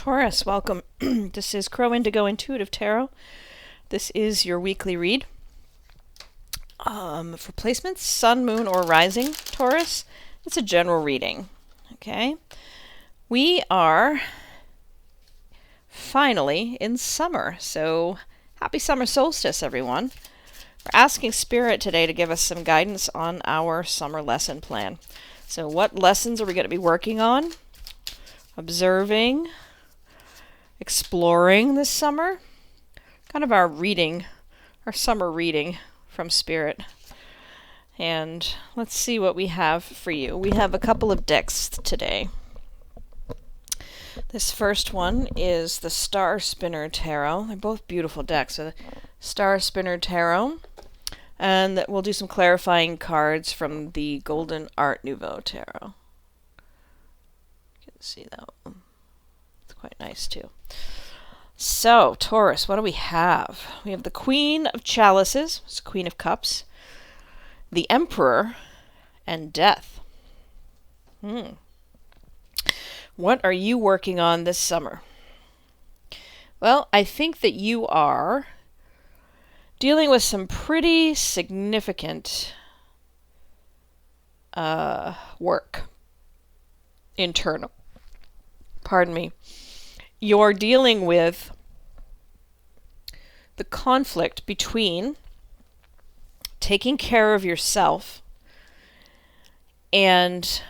Taurus, welcome. This is Crow Indigo Intuitive Tarot. This is your weekly read. For placements, Sun, Moon, or Rising, Taurus, it's a general reading. Okay? We are finally in summer, so happy summer solstice, everyone. We're asking Spirit today to give us some guidance on our summer lesson plan. So what lessons are we going to be working on? Observing, exploring this summer. Kind of our summer reading from Spirit. And let's see what we have for you. We have a couple of decks today. This first one is the Star Spinner Tarot. They're both beautiful decks. So the Star Spinner Tarot. And we'll do some clarifying cards from the Golden Art Nouveau Tarot. You can see that one. It's quite nice too. So, Taurus, what do we have? We have the Queen of Chalices, it's Queen of Cups, the Emperor, and Death. What are you working on this summer? Well, I think that you are dealing with some pretty significant work. Internal. Pardon me. You're dealing with the conflict between taking care of yourself and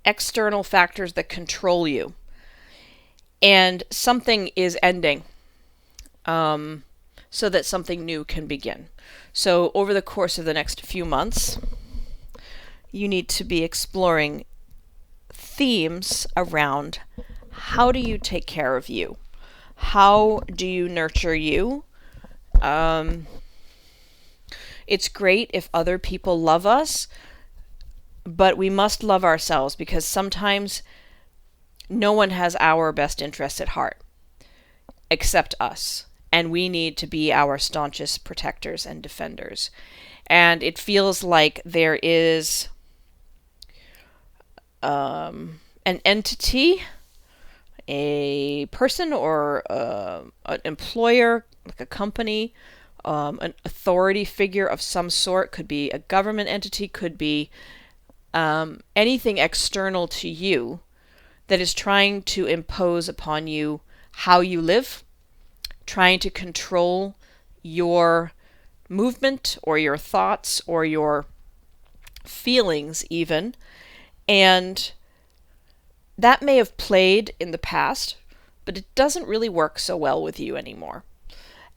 external factors that control you. And something is ending so that something new can begin. So over the course of the next few months, you need to be exploring themes around how do you take care of you? How do you nurture you? It's great if other people love us, but we must love ourselves because sometimes no one has our best interests at heart except us. And we need to be our staunchest protectors and defenders. And it feels like there is an entity, a person or an employer, like a company, an authority figure of some sort, could be a government entity, could be anything external to you that is trying to impose upon you how you live, trying to control your movement or your thoughts or your feelings even. And that may have played in the past, but it doesn't really work so well with you anymore.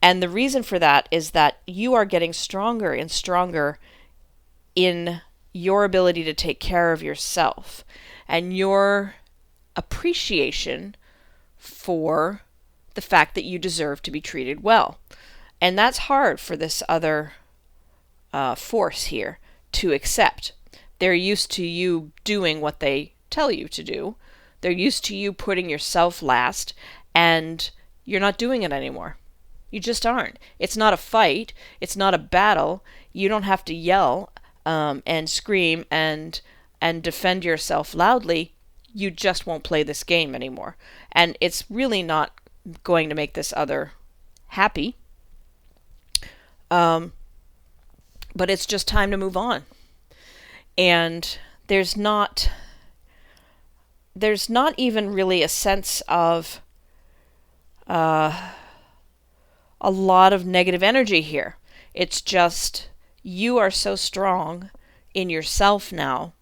And the reason for that is that you are getting stronger and stronger in your ability to take care of yourself and your appreciation for the fact that you deserve to be treated well. And that's hard for this other force here to accept. They're used to you doing what they tell you to do. They're used to you putting yourself last, and you're not doing it anymore. You just aren't. It's not a fight. It's not a battle. You don't have to yell and scream and defend yourself loudly. You just won't play this game anymore. And it's really not going to make this other happy. But it's just time to move on. And there's not even really a sense of a lot of negative energy here. It's just you are so strong in yourself now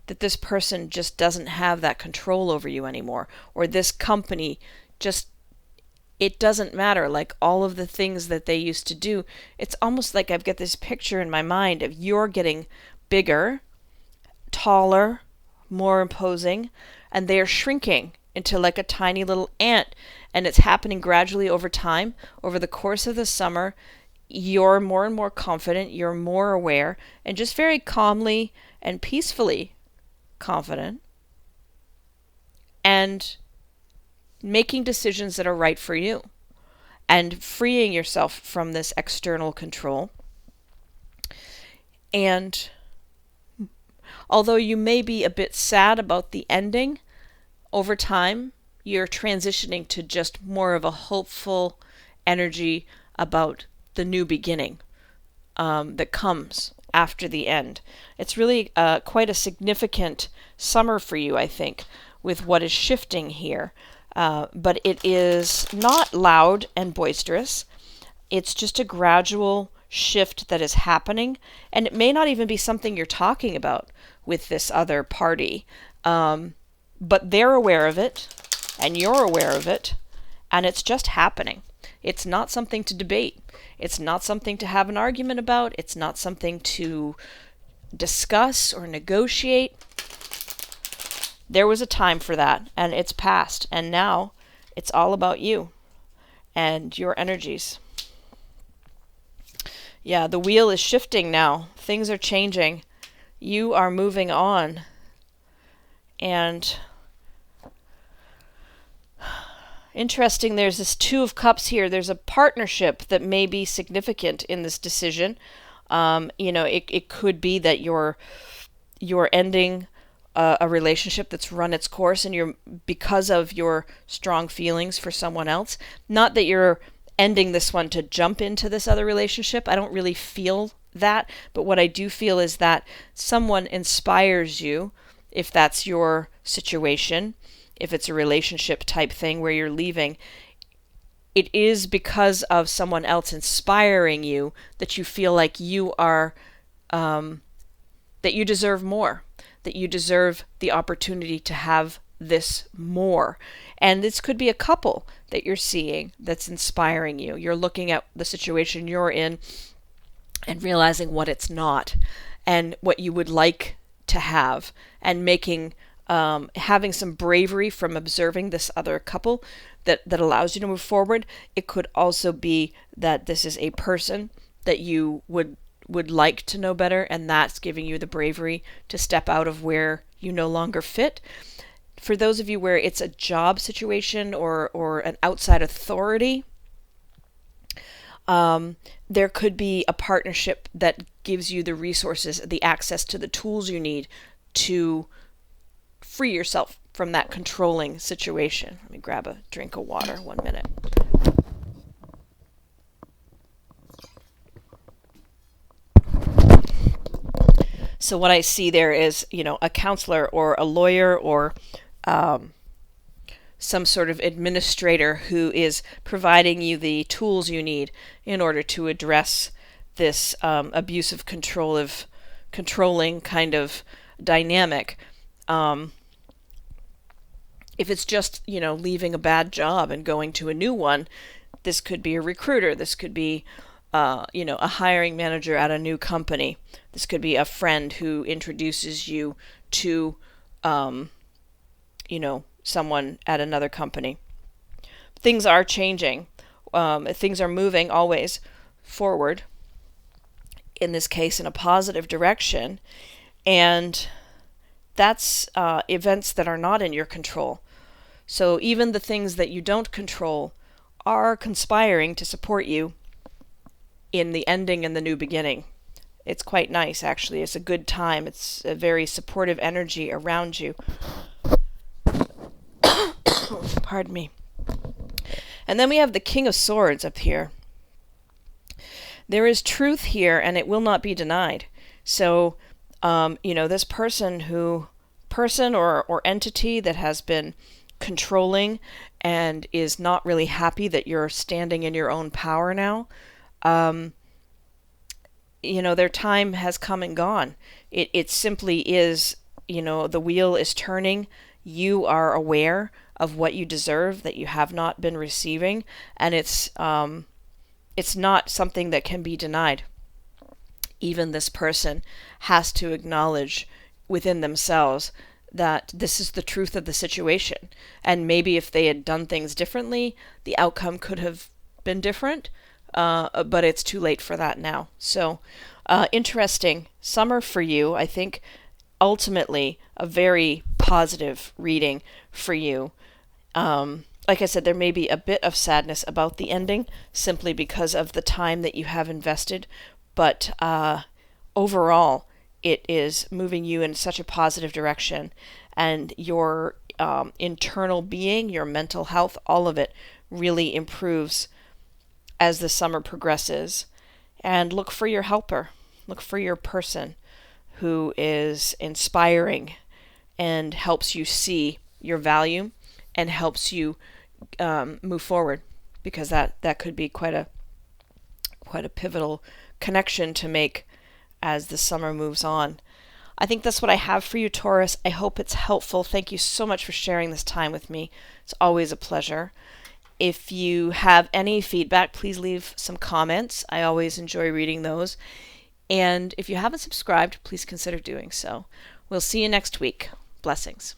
that this person just doesn't have that control over you anymore. Or this company just, it doesn't matter. Like all of the things that they used to do, it's almost like I've got this picture in my mind of you're getting bigger, taller, more imposing, and they are shrinking into like a tiny little ant. And it's happening gradually over time. Over the course of the summer, you're more and more confident, you're more aware, and just very calmly and peacefully confident, and making decisions that are right for you, and freeing yourself from this external control. And although you may be a bit sad about the ending, over time, you're transitioning to just more of a hopeful energy about the new beginning that comes after the end. It's really quite a significant summer for you, I think, with what is shifting here. But it is not loud and boisterous. It's just a gradual shift that is happening, and it may not even be something you're talking about with this other party. But they're aware of it, and you're aware of it, and it's just happening. It's not something to debate. It's not something to have an argument about. It's not something to discuss or negotiate. There was a time for that, and it's past, and now it's all about you and your energies. Yeah, the wheel is shifting now. Things are changing. You are moving on. And interesting, there's this Two of Cups here. There's a partnership that may be significant in this decision. It could be that you're ending a relationship that's run its course, and because of your strong feelings for someone else. Not that you're ending this one to jump into this other relationship. I don't really feel that, but what I do feel is that someone inspires you, if that's your situation, if it's a relationship type thing where you're leaving. It is because of someone else inspiring you that you feel like you are, that you deserve more, that you deserve the opportunity to have this more. And this could be a couple that you're seeing that's inspiring you. You're looking at the situation you're in and realizing what it's not and what you would like to have, and having some bravery from observing this other couple that allows you to move forward. It could also be that this is a person that you would like to know better, and that's giving you the bravery to step out of where you no longer fit. For those of you where it's a job situation or an outside authority, there could be a partnership that gives you the resources, the access to the tools you need to free yourself from that controlling situation. Let me grab a drink of water. 1 minute. So what I see there is, a counselor or a lawyer or some sort of administrator who is providing you the tools you need in order to address this abusive, controlling kind of dynamic. If it's just, leaving a bad job and going to a new one, this could be a recruiter. This could be, a hiring manager at a new company. This could be a friend who introduces you to, someone at another company. Things are changing. Things are moving always forward, in this case in a positive direction, and that's events that are not in your control. So even the things that you don't control are conspiring to support you in the ending and the new beginning. It's quite nice, actually. It's a good time. It's a very supportive energy around you. Pardon me. And then we have the King of Swords up here. There is truth here, and it will not be denied. So, this person or entity that has been controlling and is not really happy that you're standing in your own power now, their time has come and gone. It simply is, the wheel is turning. You are aware of what you deserve that you have not been receiving, and it's not something that can be denied. Even this person has to acknowledge within themselves that this is the truth of the situation. And maybe if they had done things differently, the outcome could have been different, but it's too late for that now. So, interesting summer for you. I think ultimately a very positive reading for you. Like I said, there may be a bit of sadness about the ending simply because of the time that you have invested, but overall, it is moving you in such a positive direction, and your internal being, your mental health, all of it really improves as the summer progresses. And look for your helper, look for your person who is inspiring and helps you see your value and helps you move forward, because that could be quite a pivotal connection to make as the summer moves on. I think that's what I have for you, Taurus. I hope it's helpful. Thank you so much for sharing this time with me. It's always a pleasure. If you have any feedback, please leave some comments. I always enjoy reading those. And if you haven't subscribed, please consider doing so. We'll see you next week. Blessings.